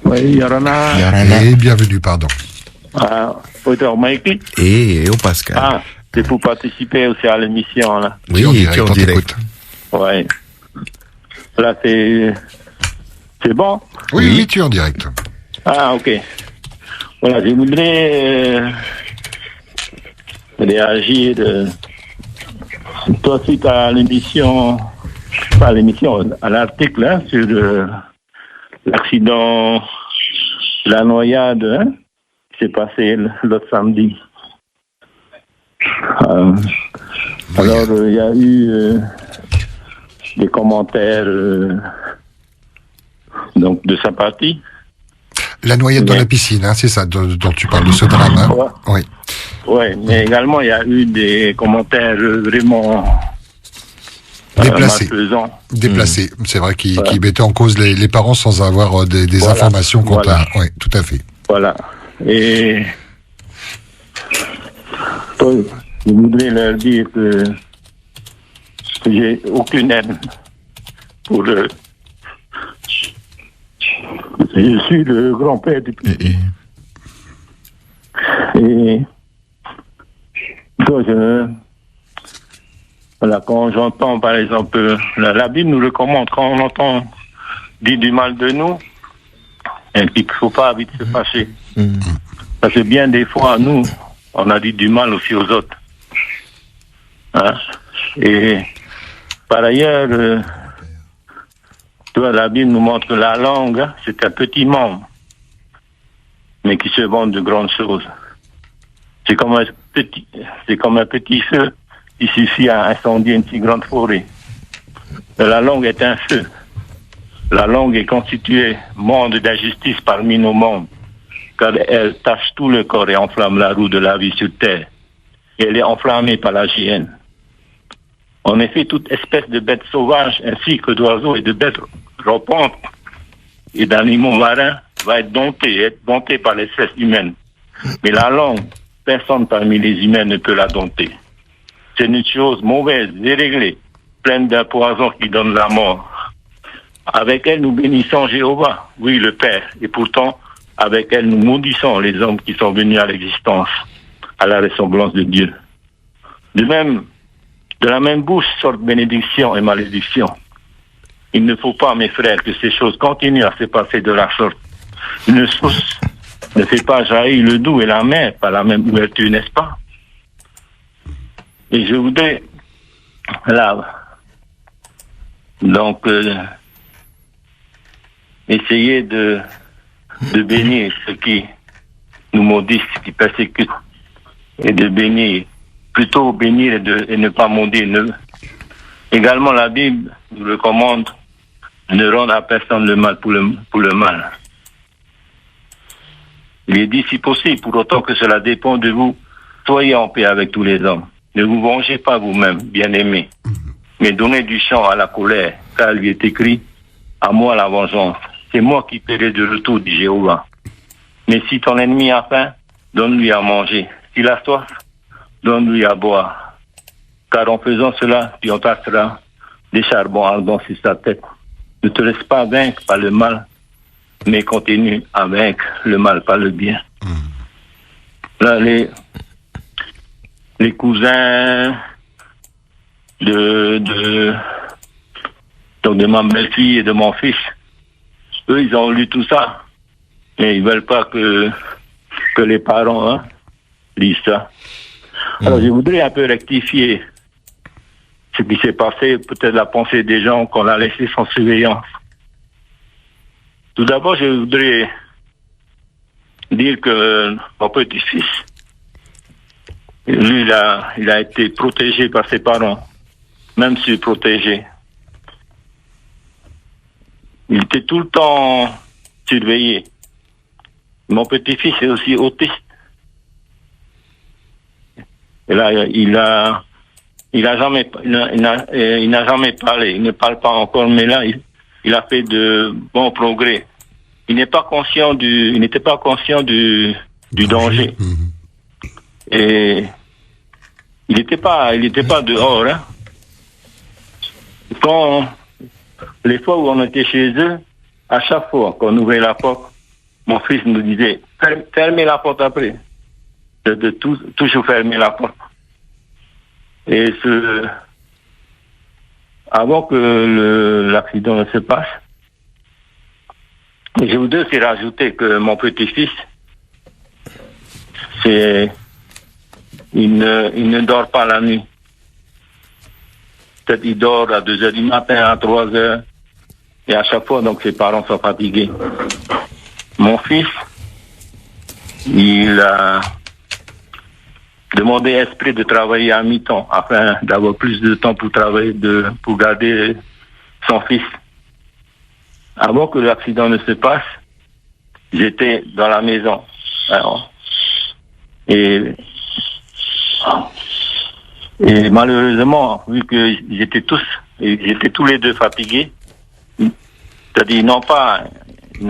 Oui, Yorana. Et bienvenue, pardon. Auteur Mikey. Et au Pascal. Ah, c'est pour participer aussi à l'émission, là. Oui, tu es en on direct. t'écoute. Ouais. Là, c'est bon? Oui, tu es en direct. Ah, ok. Voilà, je voudrais réagir toi suite à l'émission, pas à l'émission, à l'article hein, sur l'accident, la noyade hein, qui s'est passé l'autre samedi. Alors, il y a eu des commentaires donc de sa partie. La noyade dans la piscine, hein, c'est ça dont tu parles de ce drame. Hein. Ouais. Oui. Oui, mais également, il y a eu des commentaires vraiment Déplacés. malfaisants. Déplacés. C'est vrai qu'ils mettaient en cause les parents sans avoir des Voilà. informations quant Voilà. à... Oui, tout à fait. Voilà. Et je voudrais leur dire que j'ai aucune haine pour eux. Je suis le grand-père du petit. Et quand j'entends, par exemple, la Bible nous recommande, quand on entend dire du mal de nous, et qu'il ne faut pas vite se fâcher. Parce que bien des fois, nous, on a dit du mal aussi aux autres. Hein? Et par ailleurs, la Bible nous montre que la langue, hein, c'est un petit membre, mais qui se vante de grandes choses. C'est comme un petit feu qui suffit à incendier une si grande forêt. La langue est un feu. La langue est constituée monde d'injustice parmi nos membres, car elle tache tout le corps et enflamme la roue de la vie sur terre. Et elle est enflammée par la hyène. En effet, toute espèce de bêtes sauvages, ainsi que d'oiseaux et de bêtes rampantes et d'animaux marins, va être domptée par l'espèce humaine. Mais la langue, personne parmi les humains ne peut la dompter. C'est une chose mauvaise, déréglée, pleine d'un poison qui donne la mort. Avec elle, nous bénissons Jéhovah, oui, le Père, et pourtant, avec elle, nous maudissons les hommes qui sont venus à l'existence, à la ressemblance de Dieu. De la même bouche sortent bénédiction et malédiction. Il ne faut pas, mes frères, que ces choses continuent à se passer de la sorte. Une source ne fait pas jaillir le doux et la mer par la même ouverture, n'est-ce pas? Et je voudrais, là, donc, essayer de bénir ceux qui nous maudissent, qui persécutent, et de bénir, plutôt bénir et ne pas maudire. Également, la Bible nous recommande de ne rendre à personne le mal pour le mal. Il est dit, si possible, pour autant que cela dépend de vous, soyez en paix avec tous les hommes. Ne vous vengez pas vous-même, bien-aimés, mais donnez du champ à la colère, car il est écrit, à moi la vengeance. C'est moi qui paierai de retour, dit Jéhovah. Mais si ton ennemi a faim, donne-lui à manger. S'il a soif, donne-lui à boire. Car en faisant cela, tu entasseras des charbons ardents sur sa tête. Ne te laisse pas vaincre par le mal, mais continue à vaincre le mal par le bien. Là, les cousins de ma belle-fille et de mon fils, eux, ils ont lu tout ça. Mais ils veulent pas que les parents lisent ça. Alors, je voudrais un peu rectifier ce qui s'est passé, peut-être la pensée des gens qu'on a laissé sans surveillance. Tout d'abord, je voudrais dire que mon petit-fils, lui, il a été protégé par ses parents, même surprotégé. Il était tout le temps surveillé. Mon petit-fils est aussi autiste. Et là, il n'a jamais parlé. Il ne parle pas encore, mais là, il a fait de bons progrès. Il n'était pas conscient du danger. Et il n'était pas dehors, hein. Quand les fois où on était chez eux, à chaque fois qu'on ouvrait la porte, mon fils nous disait, fermez la porte après. De toujours fermer la porte. Et avant que l'accident ne se passe, je voudrais aussi rajouter que mon petit-fils, il ne dort pas la nuit. Peut-être il dort à 2h du matin, à 3h, et à chaque fois, donc ses parents sont fatigués. Mon fils, il a demandé à Esprit de travailler à mi-temps afin d'avoir plus de temps pour travailler, pour garder son fils. Avant que l'accident ne se passe, j'étais dans la maison. Alors, et malheureusement, vu que j'étais tous les deux fatigués, c'est-à-dire ils n'ont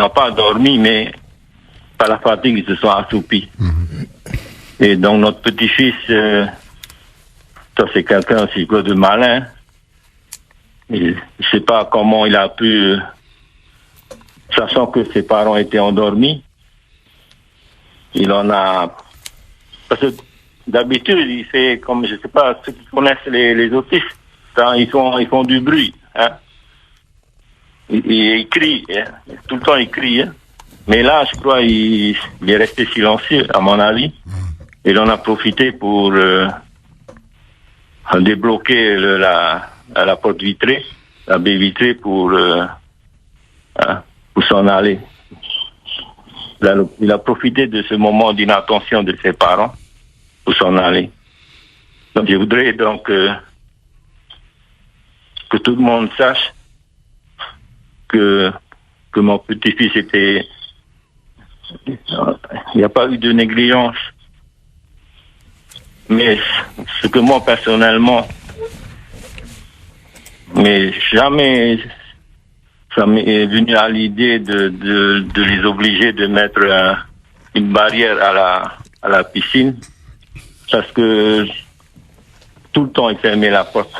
pas dormi, mais par la fatigue, ils se sont assoupis. Et donc notre petit-fils, ça c'est quelqu'un aussi quoi de malin. Et je sais pas comment il a pu, sachant que ses parents étaient endormis, il en a, parce que d'habitude il fait comme, je sais pas, ceux qui connaissent les autistes, hein, ils font du bruit, hein. Il crie, hein. Tout le temps il crie, hein. Mais là je crois il est resté silencieux à mon avis. Il en a profité pour débloquer la porte vitrée, la baie vitrée pour s'en aller. Il a profité de ce moment d'inattention de ses parents pour s'en aller. Donc je voudrais donc que tout le monde sache que mon petit-fils était... Il n'y a pas eu de négligence. Mais ce que moi personnellement, mais jamais ça m'est venu à l'idée de les obliger de mettre une barrière à la piscine, parce que tout le temps ils fermaient la porte.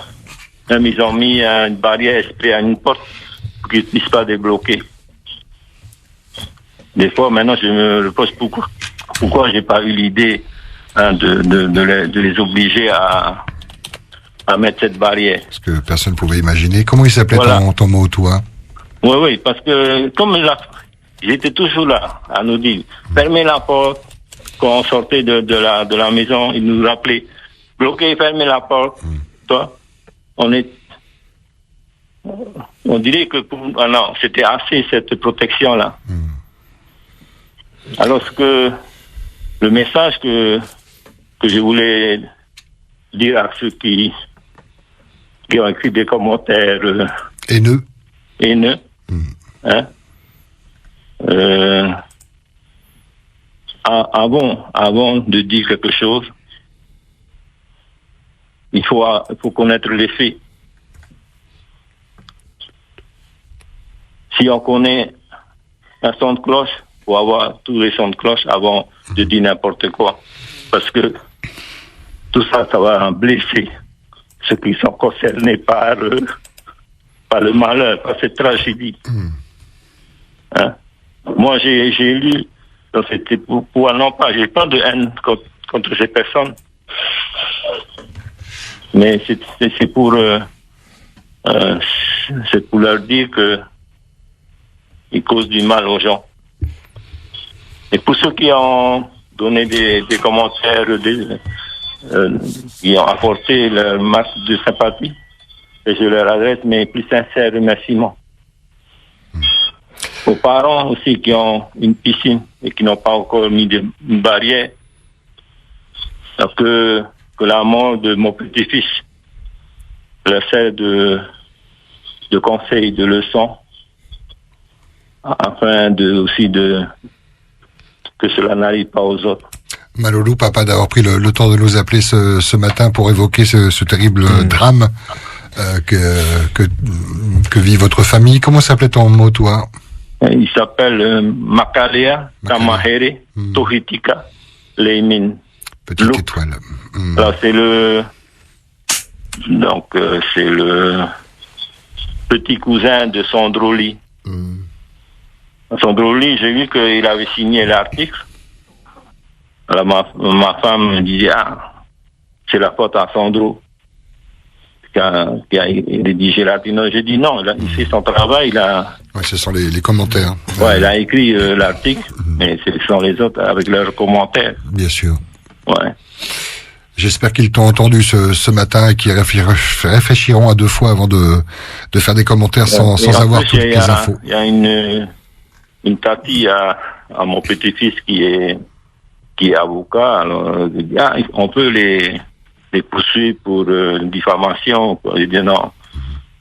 Même ils ont mis une barrière Esprit à une porte pour qu'ils ne puissent pas débloquer. Des fois maintenant je me repose pourquoi j'ai pas eu l'idée de les obliger à mettre cette barrière. Parce que personne ne pouvait imaginer. Comment il s'appelait ton mot, toi? Oui, parce que comme j'étais toujours là à nous dire, fermez la porte. Quand on sortait de la maison, il nous rappelait, bloquez, fermez la porte. Toi, on dirait que non, c'était assez cette protection-là. Alors que le message que je voulais dire à ceux qui ont écrit des commentaires haineux, hein, avant de dire quelque chose, il faut connaître les faits. Si on connaît un son de cloche, il faut avoir tous les sons de cloche avant de dire n'importe quoi. Parce que tout ça, ça va blesser ceux qui sont concernés par le malheur, par cette tragédie. Hein? Moi, j'ai lu dans cette pour non pas, j'ai pas de haine contre ces personnes, mais c'est pour leur dire que ils causent du mal aux gens. Et pour ceux qui ont donné des commentaires, qui ont apporté leur masse de sympathie, et je leur adresse mes plus sincères remerciements. Aux parents aussi qui ont une piscine et qui n'ont pas encore mis une barrière, donc que la mort de mon petit-fils leur sert de conseils, de leçons, afin que cela n'arrive pas aux autres. Malolou, papa, d'avoir pris le temps de nous appeler ce matin pour évoquer ce terrible drame que vit votre famille. Comment s'appelait ton mot, toi? Il s'appelle Makalea Kamahere Tohitika Leimin. Petite étoile. Alors, c'est le petit cousin de Sandroli. Sandro Lee, j'ai vu qu'il avait signé l'article. Alors ma femme me disait, c'est la faute à Sandro qui a rédigé l'article. Non, j'ai dit non, il fait son travail. Ouais, ce sont les commentaires. Ouais, il a écrit l'article, mais ce sont les autres avec leurs commentaires. Bien sûr. Ouais. J'espère qu'ils t'ont entendu ce matin et qu'ils réfléchiront à deux fois avant de faire des commentaires sans avoir toutes les infos. Il y a une tati à mon petit-fils qui est avocat. Alors, on peut les poursuivre pour diffamation. Il dit non.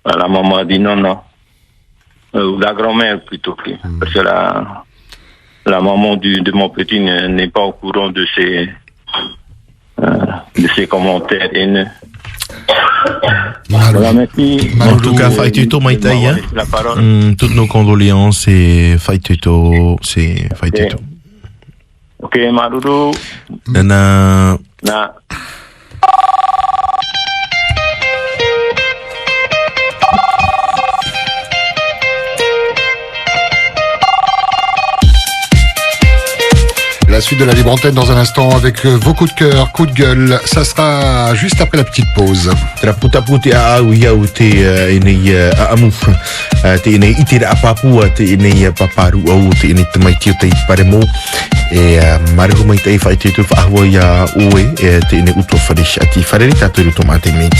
La maman a dit non. Ou la grand-mère plutôt. Parce que la maman de mon petit n'est pas au courant de ces commentaires haineux. Voilà, merci. En tout cas, Faituto Maïtaï, toutes nos condoléances et Faituto, c'est Faituto. Ok, Maroudou. Nana. La suite de la libre antenne dans un instant avec vos coups de cœur, coups de gueule. Ça sera juste après la petite pause. Puti ia o te inei amu te inei itira apapua te inei paparu au te inei tamaiti o te paremo e marihu mai te whai te tu whaahua ia oe te inei uto wharish ati whareri tātou ruto mā te meti.